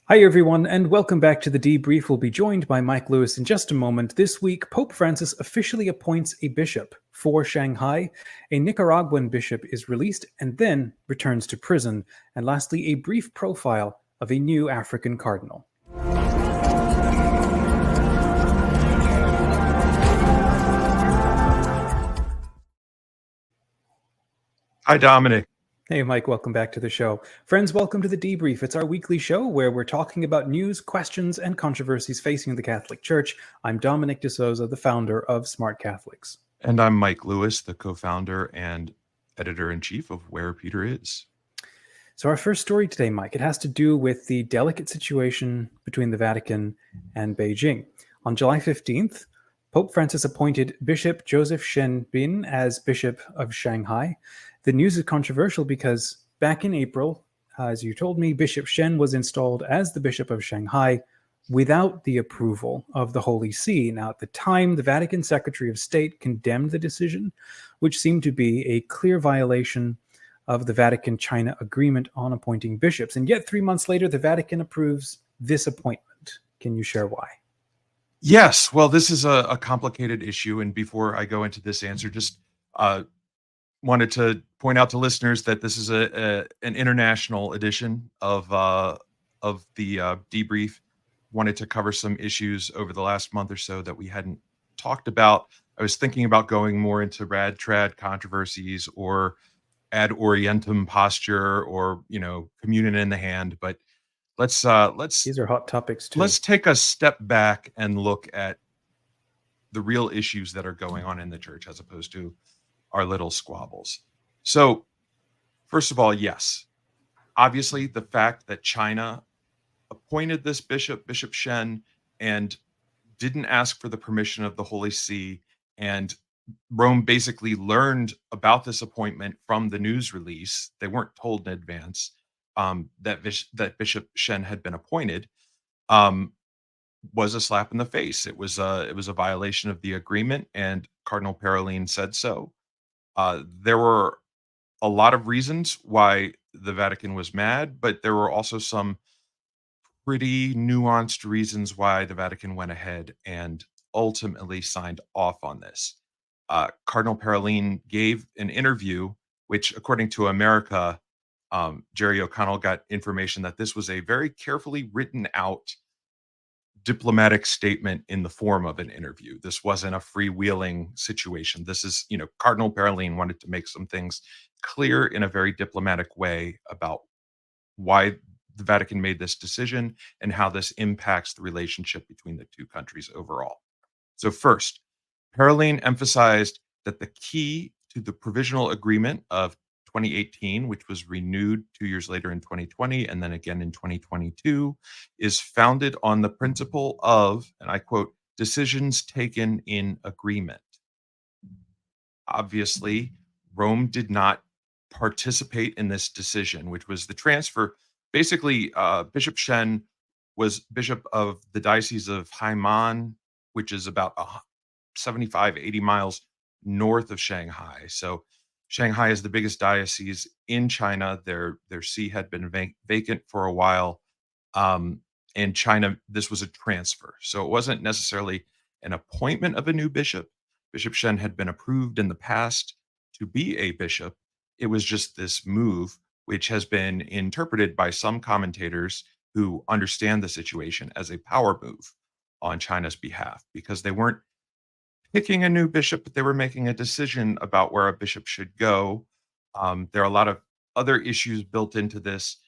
Hi, everyone, and welcome back to the debrief. We'll be joined by Mike Lewis in just a moment. This week, Pope Francis officially appoints a bishop for Shanghai. A Nicaraguan bishop is released and then returns to prison. And lastly, a brief profile of a new African cardinal. Hi, Dominic. Hey, Mike, welcome back to the show. Friends, welcome to the debrief. It's our weekly show where we're talking about news, questions, and controversies facing the Catholic Church. I'm Dominic DeSouza, the founder of Smart Catholics. And I'm Mike Lewis, the co-founder and editor-in-chief of Where Peter Is. So our first story today, Mike, it has to do with the delicate situation between the Vatican and Beijing. On July 15th, Pope Francis appointed Bishop Joseph Shen as Bishop of Shanghai. The news is controversial because back in April, as you told me, Bishop Shen was installed as the Bishop of Shanghai without the approval of the Holy See. Now, at the time, the Vatican Secretary of State condemned the decision, which seemed to be a clear violation of the Vatican-China agreement on appointing bishops. And yet 3 months later, the Vatican approves this appointment. Can you share why? Yes, well, this is a complicated issue. And before I go into this answer, just wanted to point out to listeners that this is an international edition of the debrief. Wanted to cover some issues over the last month or so that we hadn't talked about. I was thinking about going more into rad trad controversies or ad orientem posture or communion in the hand, but let's These are hot topics too. let's take a step back and look at the real issues that are going on in the church as opposed to our little squabbles. So first of all, yes, obviously the fact that China appointed this bishop, Bishop Shen, and didn't ask for the permission of the Holy See, and Rome basically learned about this appointment from the news release. They weren't told in advance that Bishop Shen had been appointed. Was a slap in the face. It was a violation of the agreement, and Cardinal Parolin said so. There were a lot of reasons why the Vatican was mad, but there were also some pretty nuanced reasons why the Vatican went ahead and ultimately signed off on this. Cardinal Parolin gave an interview, which, according to America, Gerard O'Connell got information that this was a very carefully written out diplomatic statement in the form of an interview. This wasn't a freewheeling situation. This is, Cardinal Parolin wanted to make some things clear in a very diplomatic way about why the Vatican made this decision and how this impacts the relationship between the two countries overall. So first, Parolin emphasized that the key to the provisional agreement of 2018, which was renewed 2 years later in 2020 and then again in 2022, is founded on the principle of, and I quote, decisions taken in agreement. Obviously, Rome did not participate in this decision, which was the transfer. Basically, Bishop Shen was bishop of the Diocese of Hainan, which is about 75, 80 miles north of Shanghai. So Shanghai is the biggest diocese in China. Their see had been vacant for a while. In China, this was a transfer. So it wasn't necessarily an appointment of a new bishop. Bishop Shen had been approved in the past to be a bishop. It was just this move, which has been interpreted by some commentators who understand the situation as a power move on China's behalf, because they weren't picking a new bishop, but they were making a decision about where a bishop should go. There are a lot of other issues built into this.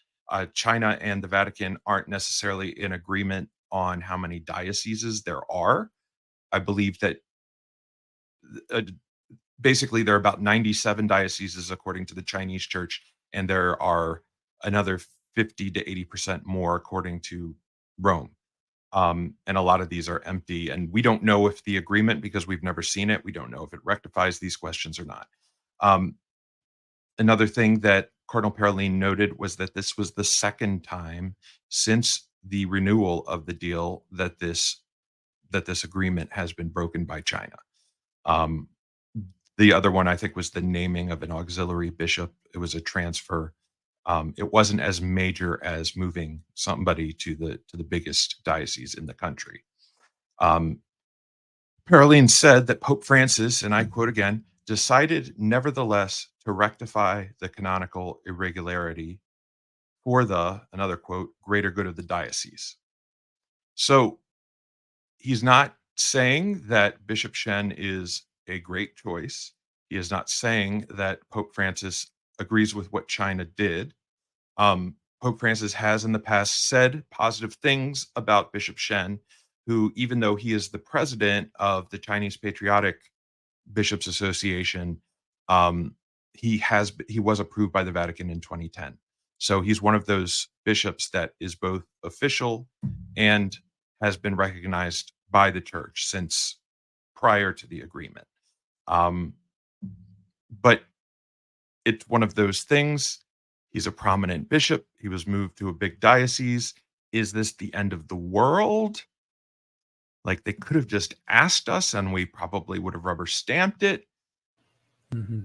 China and the Vatican aren't necessarily in agreement on how many dioceses there are. I believe that basically there are about 97 dioceses according to the Chinese church, and there are another 50 to 80% more according to Rome. And a lot of these are empty, and we don't know if the agreement, because we've never seen it, we don't know if it rectifies these questions or not. Another thing that Cardinal Parolin noted was that this was the second time since the renewal of the deal that this agreement has been broken by China. The other one, I think, was the naming of an auxiliary bishop. It was a transfer. It wasn't as major as moving somebody to the biggest diocese in the country. Paroline said that Pope Francis, and I quote again, decided nevertheless to rectify the canonical irregularity for the, another quote, greater good of the diocese. So he's not saying that Bishop Shen is a great choice. He is not saying that Pope Francis agrees with what China did. Pope Francis has in the past said positive things about Bishop Shen, who, even though he is the president of the Chinese Patriotic Bishops Association, he was approved by the Vatican in 2010. So he's one of those bishops that is both official and has been recognized by the church since prior to the agreement. But it's one of those things. He's a prominent bishop. He was moved to a big diocese. Is this the end of the world? Like, they could have just asked us and we probably would have rubber stamped it. Mm-hmm.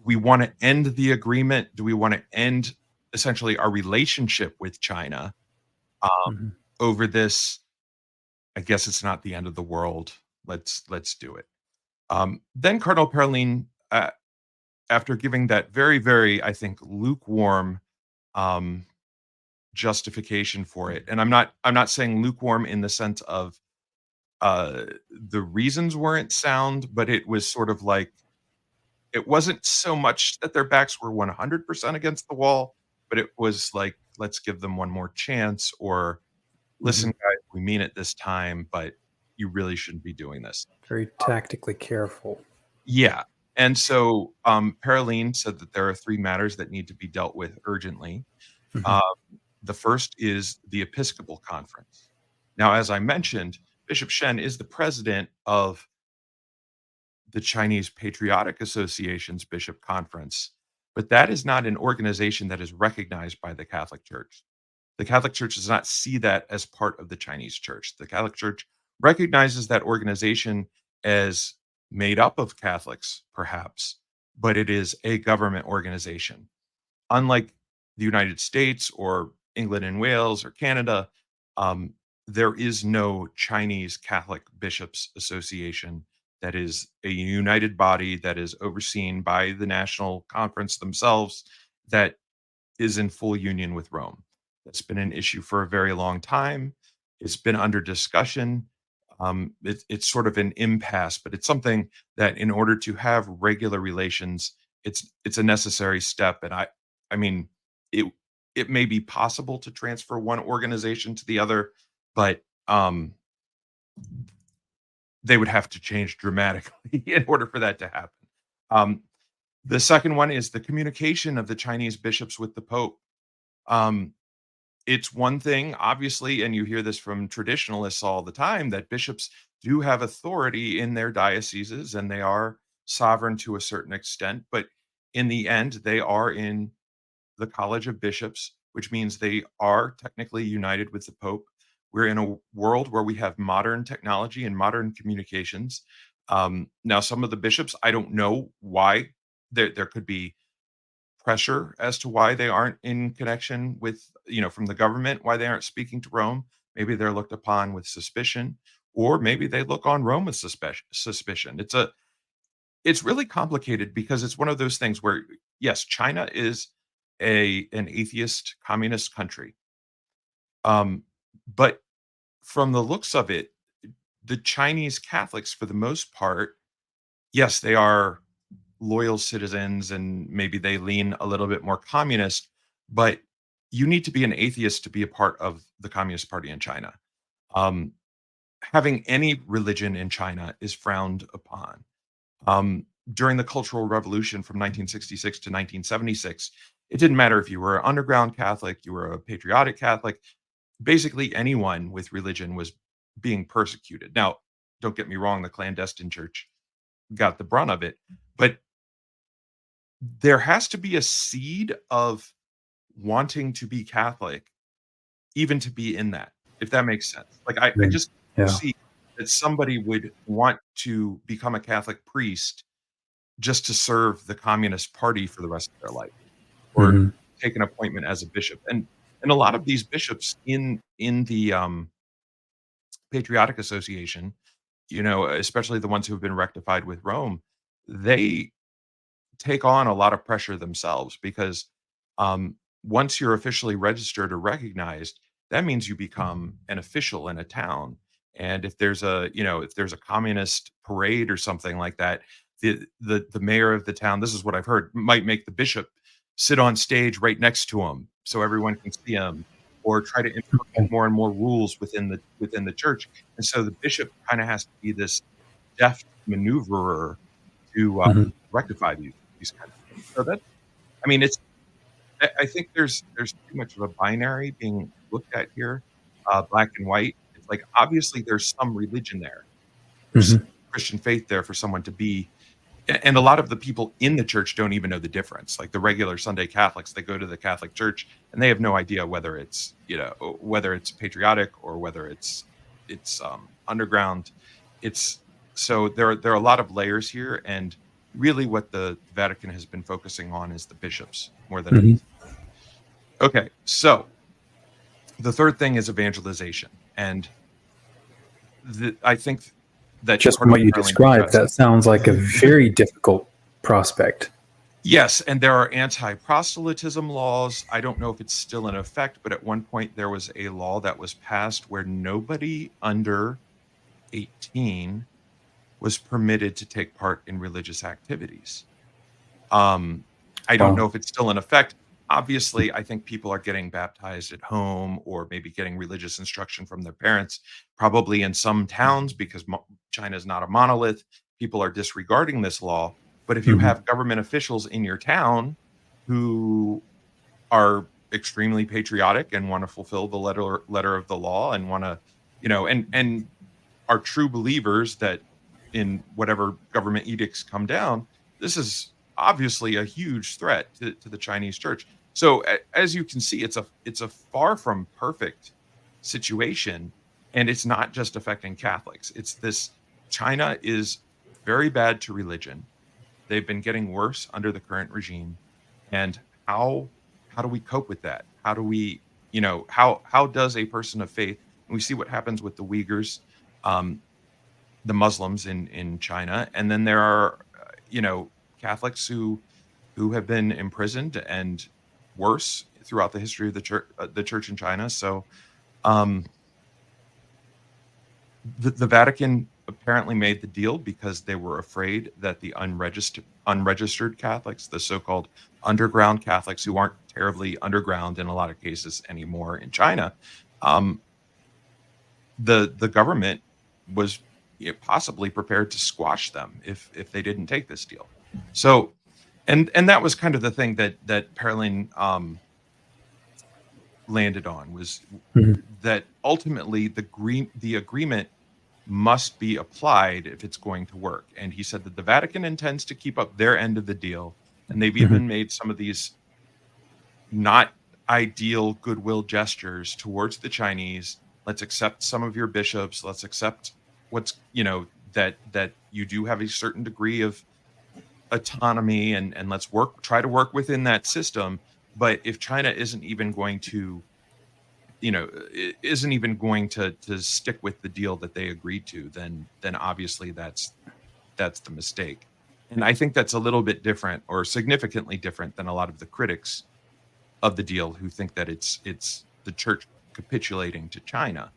We want to end the agreement. Do we want to end essentially our relationship with China over this? I guess it's not the end of the world. Let's do it. Then Cardinal Paroline, after giving that very, very, I think, lukewarm justification for it, and I'm not saying lukewarm in the sense of the reasons weren't sound, but it was sort of like, it wasn't so much that their backs were 100% against the wall, but it was like, let's give them one more chance, or listen, guys, we mean it this time, but you really shouldn't be doing this. Very tactically careful. Yeah. And so Paroline said that there are 3 matters that need to be dealt with urgently. The first is the Episcopal Conference. Now, as I mentioned, Bishop Shen is the president of the Chinese Patriotic Association's Bishop Conference, but that is not an organization that is recognized by the Catholic Church. The Catholic Church does not see that as part of the Chinese Church. The Catholic Church recognizes that organization as made up of Catholics, perhaps, but it is a government organization. Unlike the United States or England and Wales or Canada, there is no Chinese Catholic Bishops Association that is a united body that is overseen by the national conference themselves, that is in full union with Rome. That's been an issue for a very long time. It's been under discussion. It's sort of an impasse, but it's something that, in order to have regular relations, it's a necessary step. And I mean, it may be possible to transfer one organization to the other, but they would have to change dramatically in order for that to happen. The second one is the communication of the Chinese bishops with the Pope. It's one thing, obviously, and you hear this from traditionalists all the time, that bishops do have authority in their dioceses and they are sovereign to a certain extent. But in the end, they are in the College of Bishops, which means they are technically united with the Pope. We're in a world where we have modern technology and modern communications. Now, some of the bishops, I don't know why. There could be pressure as to why they aren't in connection with, from the government, why they aren't speaking to Rome. Maybe they're looked upon with suspicion, or maybe they look on Rome with suspicion. It's really complicated, because it's one of those things where, yes, China is an atheist communist country. But from the looks of it, the Chinese Catholics, for the most part, yes, they are loyal citizens and maybe they lean a little bit more communist, but you need to be an atheist to be a part of the Communist Party in China. Having any religion in China is frowned upon. During the Cultural Revolution from 1966 to 1976, it didn't matter if you were an underground Catholic, you were a patriotic Catholic. Basically, anyone with religion was being persecuted. Now, don't get me wrong, the clandestine church got the brunt of it, but there has to be a seed of wanting to be Catholic, even to be in that, if that makes sense. Like, I just see that somebody would want to become a Catholic priest just to serve the Communist Party for the rest of their life, or take an appointment as a bishop. And a lot of these bishops in the Patriotic Association, especially the ones who have been rectified with Rome, they take on a lot of pressure themselves because once you're officially registered or recognized, that means you become an official in a town. And if there's a communist parade or something like that, the mayor of the town, this is what I've heard, might make the bishop sit on stage right next to him so everyone can see him, or try to implement more and more rules within the church. And so the bishop kind of has to be this deft maneuverer to rectify these kinds of things. So I think there's too much of a binary being looked at here, black and white. It's like obviously there's some religion there, there's some Christian faith there for someone to be, and a lot of the people in the church don't even know the difference. Like the regular Sunday Catholics, they go to the Catholic Church and they have no idea whether it's patriotic or whether it's underground. So there are a lot of layers here, and really what the Vatican has been focusing on is the bishops more than anything. Okay, so the third thing is evangelization, and I think that just from what you described, that sounds like a very difficult prospect. Yes, and there are anti-proselytism laws. I don't know if it's still in effect, but at one point there was a law that was passed where nobody under 18 was permitted to take part in religious activities. I don't know if it's still in effect. Obviously, I think people are getting baptized at home or maybe getting religious instruction from their parents, probably in some towns, because China is not a monolith. People are disregarding this law. But if you have government officials in your town who are extremely patriotic and want to fulfill the letter of the law and want to, and are true believers that in whatever government edicts come down, this is obviously a huge threat to the Chinese church. So as you can see, it's a far from perfect situation, and it's not just affecting Catholics. It's this: China is very bad to religion. They've been getting worse under the current regime. And how do we cope with that? How do we, how does a person of faith, and we see what happens with the Uyghurs, the Muslims in China, and then there are, Catholics who have been imprisoned and worse throughout the history of the church in China. So the Vatican apparently made the deal because they were afraid that the unregistered Catholics, the so-called underground Catholics, who aren't terribly underground in a lot of cases anymore in China, the government was possibly prepared to squash them if they didn't take this deal. So, and that was kind of the thing that Perlin landed on, was that ultimately the agreement must be applied if it's going to work. And he said that the Vatican intends to keep up their end of the deal, and they've even made some of these not ideal goodwill gestures towards the Chinese. Let's accept some of your bishops. Let's accept what's, that you do have a certain degree of autonomy, and let's try to work within that system. But if China isn't even going to stick with the deal that they agreed to, then obviously that's the mistake. And I think that's a little bit different, or significantly different, than a lot of the critics of the deal who think that it's the church capitulating to China.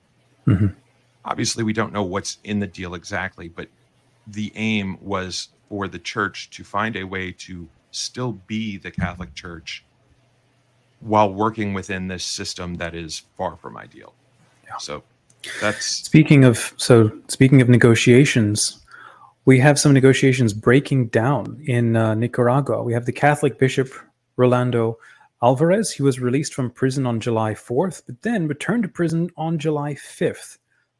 Obviously, we don't know what's in the deal exactly, but the aim was for the church to find a way to still be the Catholic Church while working within this system that is far from ideal. Yeah. So that's speaking of negotiations, we have some negotiations breaking down in Nicaragua. We have the Catholic Bishop Rolando Alvarez. He was released from prison on July 4th, but then returned to prison on July 5th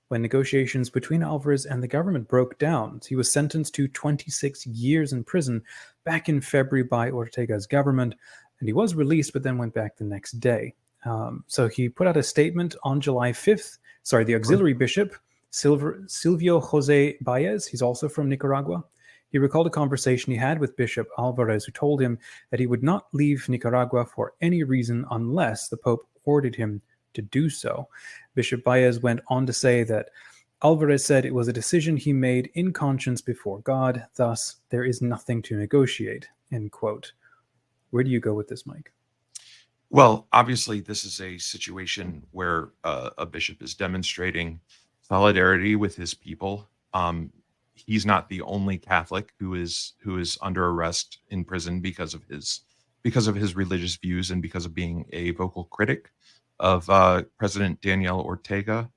when negotiations between Alvarez and the government broke down. He was sentenced to 26 years in prison back in February by Ortega's government, and he was released, but then went back the next day. So he put out a statement on July 5th. The auxiliary bishop, Silvio Jose Baez, he's also from Nicaragua. He recalled a conversation he had with Bishop Alvarez, who told him that he would not leave Nicaragua for any reason unless the Pope ordered him to do so. Bishop Baez went on to say that Alvarez said it was a decision he made in conscience before God, thus there is nothing to negotiate, end quote. Where do you go with this, Mike? Well, obviously, this is a situation where a bishop is demonstrating solidarity with his people. He's not the only Catholic who is under arrest in prison because of his religious views and because of being a vocal critic of President Daniel Ortega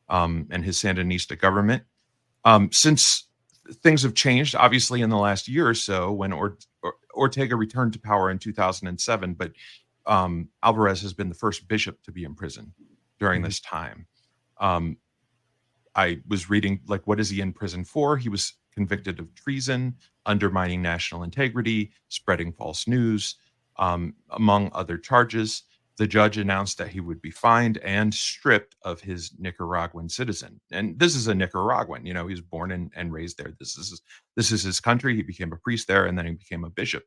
and his Sandinista government. Since things have changed, obviously, in the last year or so, when Ortega returned to power in 2007, but Alvarez has been the first bishop to be in prison during this time. I was reading, like, what is he in prison for? He was convicted of treason, undermining national integrity, spreading false news, among other charges. The judge announced that he would be fined and stripped of his Nicaraguan citizen. And this is a Nicaraguan, he was born and raised there. This is his country. He became a priest there, and then he became a bishop.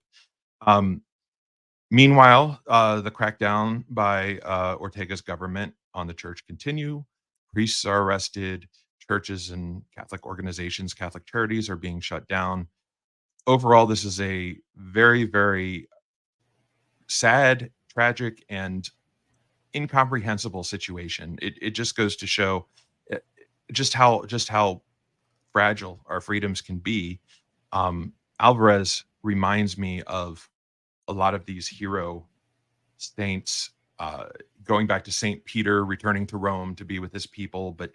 Meanwhile, the crackdown by Ortega's government on the church continue. Priests are arrested. Churches and Catholic organizations, Catholic charities are being shut down. Overall, this is a very, very sad, tragic, and incomprehensible situation. It just goes to show just how fragile our freedoms can be. Alvarez reminds me of a lot of these hero saints, going back to St. Peter, returning to Rome to be with his people. But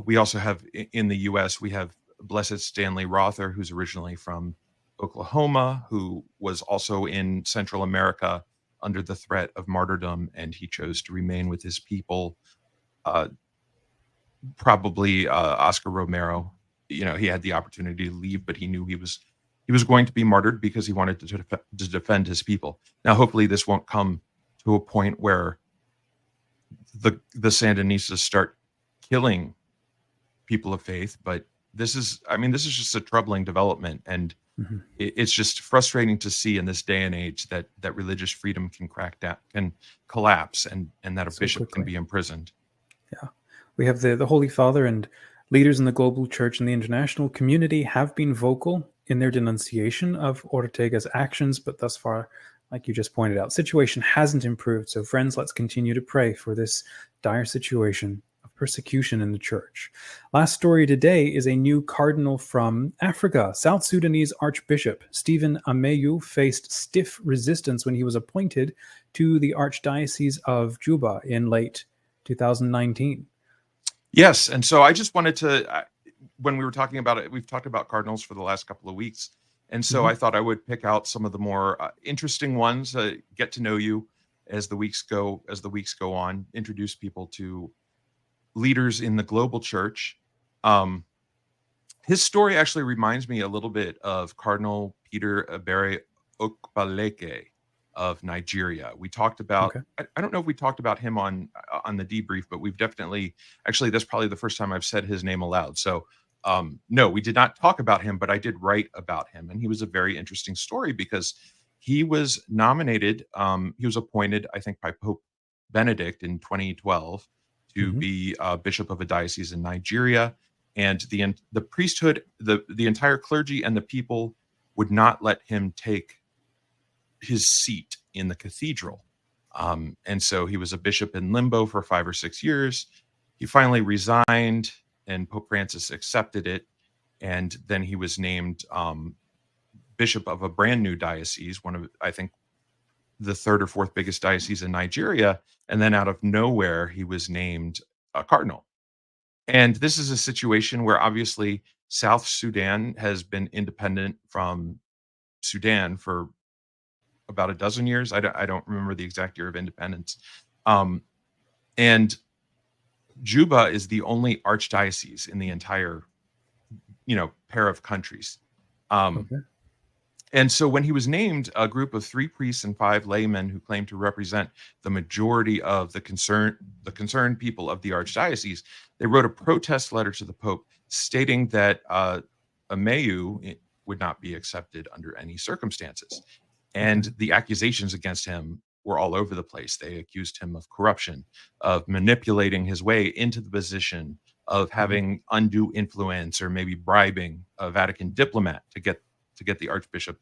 we also have, in the U.S., we have Blessed Stanley Rother, who's originally from Oklahoma, who was also in Central America under the threat of martyrdom, and he chose to remain with his people. Probably Oscar Romero, he had the opportunity to leave, but he knew he was going to be martyred because he wanted to defend his people. Now, hopefully this won't come to a point where the Sandinistas start killing people of faith, but this is just a troubling development, and it's just frustrating to see in this day and age that religious freedom can collapse, and that a bishop can be imprisoned. Yeah, we have the Holy Father and leaders in the global church and the international community have been vocal in their denunciation of Ortega's actions, but thus far, like you just pointed out, situation hasn't improved. So friends, let's continue to pray for this dire situation of persecution in the church. Last story today is a new cardinal from Africa. South Sudanese Archbishop Stephen Ameyu faced stiff resistance when he was appointed to the Archdiocese of Juba in late 2019. Yes, and so I just wanted to, when we were talking about it, we've talked about cardinals for the last couple of weeks, and so I thought I would pick out some of the more interesting ones, get to know you as the weeks go on, introduce people to leaders in the global church. His story actually reminds me a little bit of Cardinal Peter Ebere Okpaleke of Nigeria. We talked about, I don't know if we talked about him on the debrief, but we've definitely, actually, that's probably the first time I've said his name aloud. So no, we did not talk about him, but I did write about him. And he was a very interesting story because he was nominated, he was appointed, I think, by Pope Benedict in 2012 to be bishop of a diocese in Nigeria. And the priesthood, the entire clergy and the people would not let him take his seat in the cathedral. And so he was a bishop in limbo for 5 or 6 years. He finally resigned, and Pope Francis accepted it. And then he was named bishop of a brand new diocese, one of, I think, the 3rd or 4th biggest diocese in Nigeria. And then out of nowhere, he was named a cardinal. And this is a situation where obviously South Sudan has been independent from Sudan for about a dozen years. I don't remember the exact year of independence. And Juba is the only archdiocese in the entire, pair of countries. And so when he was named, a group of 3 priests and 5 laymen who claimed to represent the majority of the concerned people of the archdiocese, they wrote a protest letter to the Pope stating that Ameyu would not be accepted under any circumstances. And the accusations against him were all over the place. They accused him of corruption, of manipulating his way into the position, of having undue influence, or maybe bribing a Vatican diplomat to get the archbishop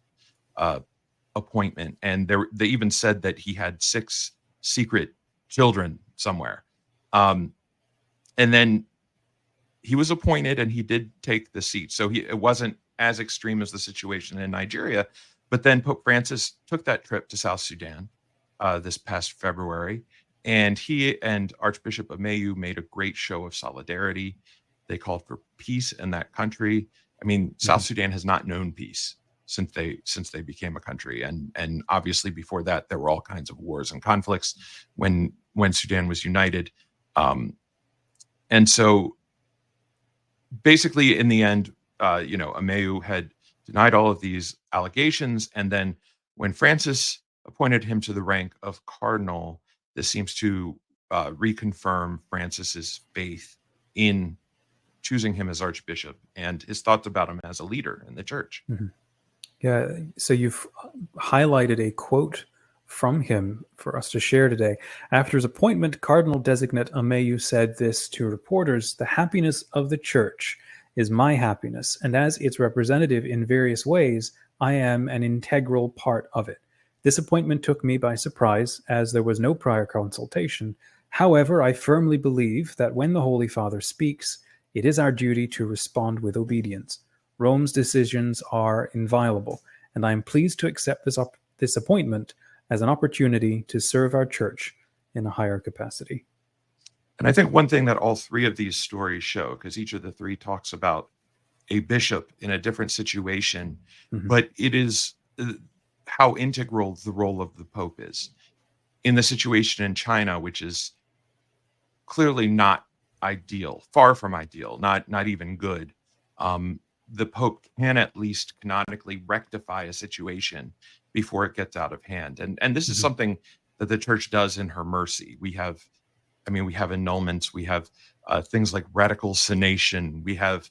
appointment. And they even said that he had 6 secret children somewhere. And then he was appointed, and he did take the seat. So it wasn't as extreme as the situation in Nigeria. But then Pope Francis took that trip to South Sudan this past February, and he and Archbishop Ameyu made a great show of solidarity. They called for peace in that country. I mean, South Sudan has not known peace since they became a country, and obviously before that there were all kinds of wars and conflicts when Sudan was united. And so basically in the end, Ameyu had denied all of these allegations. And then when Francis appointed him to the rank of cardinal, this seems to reconfirm Francis's faith in choosing him as archbishop and his thoughts about him as a leader in the church. Yeah, so you've highlighted a quote from him for us to share today. After his appointment, Cardinal Designate Ameyu said this to reporters: "The happiness of the church is my happiness, and as its representative in various ways, I am an integral part of it. This appointment took me by surprise, as there was no prior consultation. However, I firmly believe that when the Holy Father speaks, it is our duty to respond with obedience. Rome's decisions are inviolable, and I am pleased to accept this appointment as an opportunity to serve our church in a higher capacity." And I think one thing that all 3 of these stories show, because each of the 3 talks about a bishop in a different situation, but it is how integral the role of the Pope is. In the situation in China, which is clearly not ideal, far from ideal, not even good, the Pope can at least canonically rectify a situation before it gets out of hand. And this is something that the church does in her mercy. We have annulments, we have things like radical sanation, we have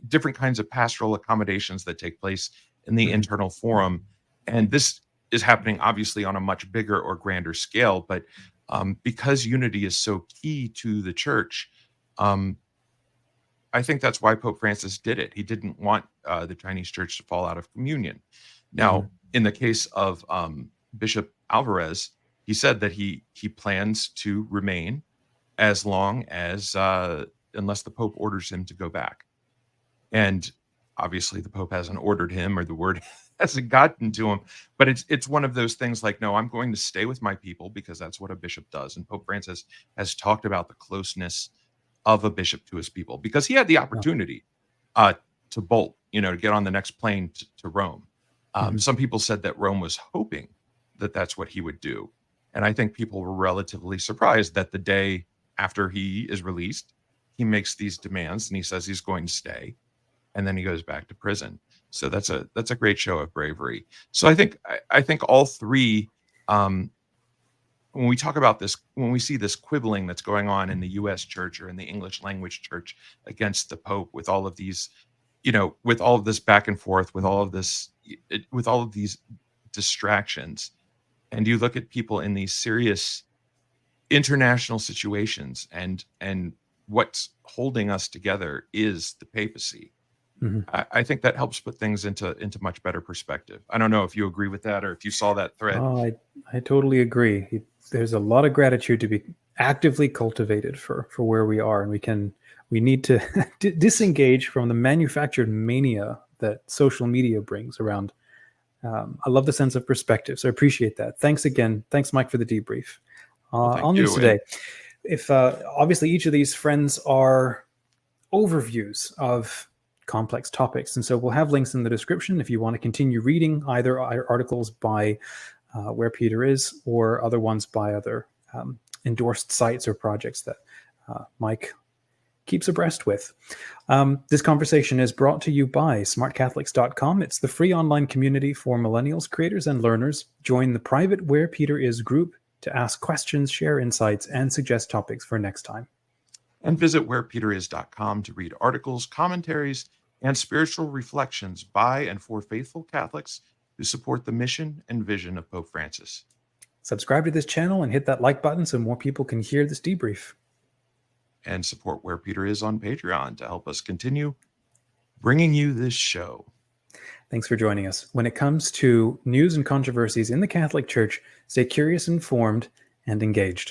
different kinds of pastoral accommodations that take place in the internal forum. And this is happening obviously on a much bigger or grander scale, but because unity is so key to the church, I think that's why Pope Francis did it. He didn't want the Chinese church to fall out of communion. Now, in the case of Bishop Alvarez, he said that he plans to remain as long as unless the Pope orders him to go back. And obviously the Pope hasn't ordered him, or the word hasn't gotten to him, but it's one of those things like, no, I'm going to stay with my people, because that's what a bishop does. And Pope Francis has talked about the closeness of a bishop to his people, because he had the opportunity to bolt, to get on the next plane to Rome. Some people said that Rome was hoping that that's what he would do. And I think people were relatively surprised that the day after he is released, he makes these demands and he says he's going to stay, and then he goes back to prison. So that's a great show of bravery. So I think all 3, when we talk about this, when we see this quibbling that's going on in the U.S. church or in the English language church against the Pope, with all of these, with all of this back and forth, with all of these distractions, and you look at people in these serious international situations, and what's holding us together is the papacy. I think that helps put things into much better perspective. I don't know if you agree with that, or if you saw that thread. Oh, I totally agree. There's a lot of gratitude to be actively cultivated for where we are, and we need to disengage from the manufactured mania that social media brings around. I love the sense of perspective, so I appreciate that. Thanks again. Thanks, Mike, for the debrief. On news today, if obviously each of these friends are overviews of complex topics, and so we'll have links in the description if you want to continue reading either articles by Where Peter Is, or other ones by other endorsed sites or projects that Mike keeps abreast with. This conversation is brought to you by smartcatholics.com. It's the free online community for millennials, creators, and learners. Join the private Where Peter Is group to ask questions, share insights, and suggest topics for next time. And visit wherepeteris.com to read articles, commentaries, and spiritual reflections by and for faithful Catholics who support the mission and vision of Pope Francis. Subscribe to this channel and hit that like button so more people can hear this debrief. And support Where Peter Is on Patreon to help us continue bringing you this show. Thanks for joining us. When it comes to news and controversies in the Catholic Church, stay curious, informed, and engaged.